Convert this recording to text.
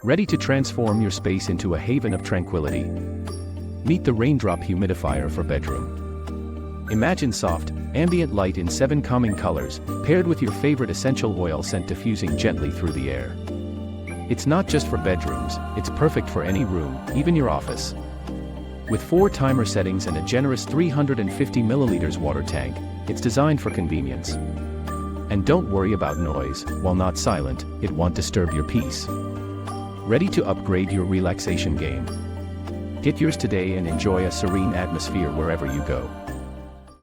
Ready to transform your space into a haven of tranquility? Meet the Raindrop Humidifier for bedroom. Imagine soft, ambient light in 7 calming colors, paired with your favorite essential oil scent diffusing gently through the air. It's not just for bedrooms, it's perfect for any room, even your office. With 4 timer settings and a generous 350 milliliters water tank, it's designed for convenience. And don't worry about noise. While not silent, it won't disturb your peace. Ready to upgrade your relaxation game? Get yours today and enjoy a serene atmosphere wherever you go.